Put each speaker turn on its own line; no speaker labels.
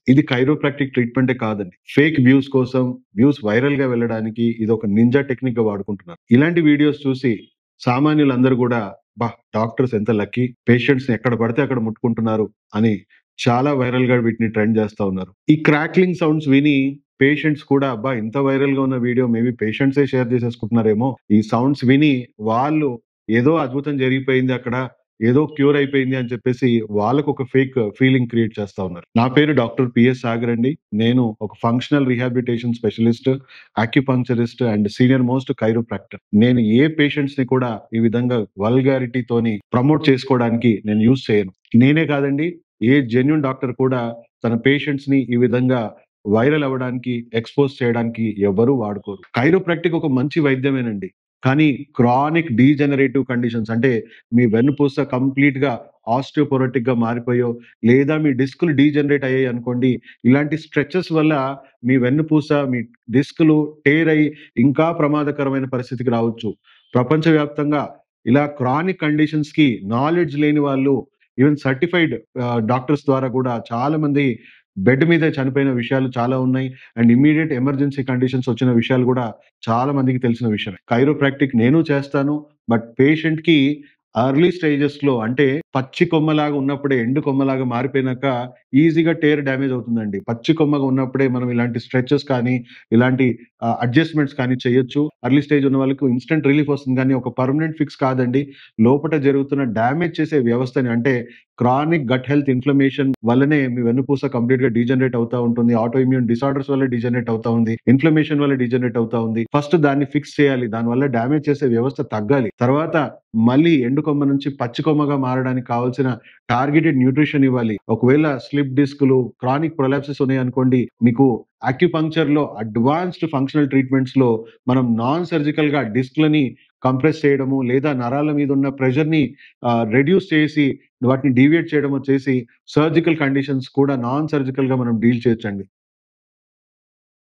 ఇది కైరోప్రాక్టిక్ ట్రీట్మెంటే కాదండి. Fake views కోసం, వ్యూస్ వైరల్‌గా వెళ్ళడానికి ఇదొక నింజా టెక్నిక్‌గా వాడుకుంటున్నారు. ఇలాంటి వీడియోస్ చూసి సామాన్యులందరూ గూడా అబ్బా! డాక్టర్స్ ఎంత లక్కీ. పేషెంట్స్‌ని ఎక్కడ పడితే అక్కడ ముట్టుకుంటున్నారు అని చాలా వైరల్‌గా వీటిని ట్రెండ్ చేస్తా ఉన్నారు. ఈ క్రాక్లింగ్ సౌండ్స్ విని పేషెంట్స్ కూడా అబ్బా! ఇంత వైరల్‌గా ఉన్న వీడియో మేబీ పేషెంట్సే షేర్ చేసేసుకుంటున్నారేమో. ఈ సౌండ్స్ విని వాళ్ళు ఏదో అద్భుతం జరిగిపోయింది అక్కడ. ఏదో క్యూర్ అయిపోయింది అని చెప్పేసి వాళ్ళకొక ఫేక్ ఫీలింగ్ క్రియేట్ చేస్తా ఉన్నారు. నా పేరు డాక్టర్ పిఎస్ సాగర్ అండి. నేను ఒక functional rehabilitation specialist, acupuncturist and senior most chiropractor. నేను ఏ పేషెంట్స్ ని కూడా ఈ విధంగా వల్గారిటీతోని ప్రమోట్ చేసుకోవడానికి నేను యూజ్ చేయను. నేనే కాదండి, ఏ జెన్యూన్ డాక్టర్ కూడా తన పేషెంట్స్ ని ఈ విధంగా వైరల్ అవ్వడానికి, ఎక్స్‌పోజ్ చేయడానికి ఎవ్వరూ వాడుకోరు. కైరోప్రాక్టిక్ ఒక మంచి వైద్యమేనండి. కానీ క్రానిక్ డీజనరేటివ్ కండిషన్స్ అంటే మీ వెన్నుపూస కంప్లీట్‌గా ఆస్టియోపోరోటిక్‌గా మారిపోయో, లేదా మీ డిస్క్‌లు డీజనరేట్ అయ్యాయి అనుకోండి. ఇలాంటి స్ట్రెచెస్ వల్ల మీ వెన్నుపూస, మీ డిస్క్‌లు టేర్ అయ్యి ఇంకా ప్రమాదకరమైన పరిస్థితికి రావచ్చు. ప్రపంచవ్యాప్తంగా ఇలా క్రానిక్ కండిషన్స్‌కి నాలెడ్జ్ లేని వాళ్ళు ఈవెన్ సర్టిఫైడ్ డాక్టర్స్ ద్వారా కూడా చాలామంది బెడ్ మీదే చనిపోయిన విషయాలు చాలా ఉన్నాయి. అండ్ ఇమ్మీడియేట్ ఎమర్జెన్సీ కండిషన్స్ వచ్చిన విషయాలు కూడా చాలా మందికి తెలిసిన విషయమే. కైరోప్రాక్టిక్ నేను చేస్తాను. బట్ పేషెంట్‌కి ఎర్లీ స్టేజెస్‌లో అంటే పచ్చి కొమ్మలాగా ఉన్నప్పుడే ఎండు కొమ్మలాగా మారిపోయినాక ఈజీగా టేర్ డ్యామేజ్ అవుతుందండి. పచ్చి కొమ్మగా ఉన్నప్పుడే మనం ఇలాంటి స్ట్రెచెస్ కానీ, ఇలాంటి అడ్జస్ట్‌మెంట్స్ కానీ చేయొచ్చు. ఎర్లీ స్టేజ్ ఉన్న వాళ్ళకి ఇన్‌స్టంట్ రిలీఫ్ వస్తుంది గానీ ఒక పర్మనెంట్ ఫిక్స్ కాదండి. లోపట జరుగుతున్న డ్యామేజ్ చేసే వ్యవస్థని అంటే క్రానిక్ గట్ హెల్త్ ఇన్‌ఫ్లమేషన్ వల్లనే మీ వెన్నుపూస కంప్లీట్‌గా డీజనరేట్ అవుతా ఉంటుంది. ఆటో ఇమ్యూన్ డిసార్డర్స్ వల్ల డీజనరేట్ అవుతా ఉంది. ఇన్‌ఫ్లమేషన్ వల్ల డీజనరేట్ అవుతా ఉంది. ఫస్ట్ దాన్ని ఫిక్స్ చేయాలి. దానివల్ల డ్యామేజ్ చేసే వ్యవస్థ తగ్గాలి. తర్వాత మళ్ళీ ఎండు కొమ్మ నుంచి పచ్చి కొమ్మగా మారడానికి కావాల్సిన టార్గెటెడ్ న్యూట్రిషన్ ఇవ్వాలి. ఒకవేళ స్లిప్ డిస్క్‌లు, క్రానిక్ ప్రొలాప్సెస్ ఉన్నాయనుకోండి, మీకు అక్యుపంక్చర్‌లో అడ్వాన్స్డ్ ఫంక్షనల్ ట్రీట్మెంట్స్‌లో మనం నాన్ సర్జికల్‌గా డిస్క్‌లని కంప్రెస్ చేయడము, లేదా నరాల మీద ఉన్న ప్రెషర్‌ని రెడ్యూస్ చేసి వాటిని డీవియేట్ చేయడమో చేసి సర్జికల్ కండిషన్స్ కూడా నాన్ సర్జికల్‌గా మనం డీల్ చేయొచ్చండి.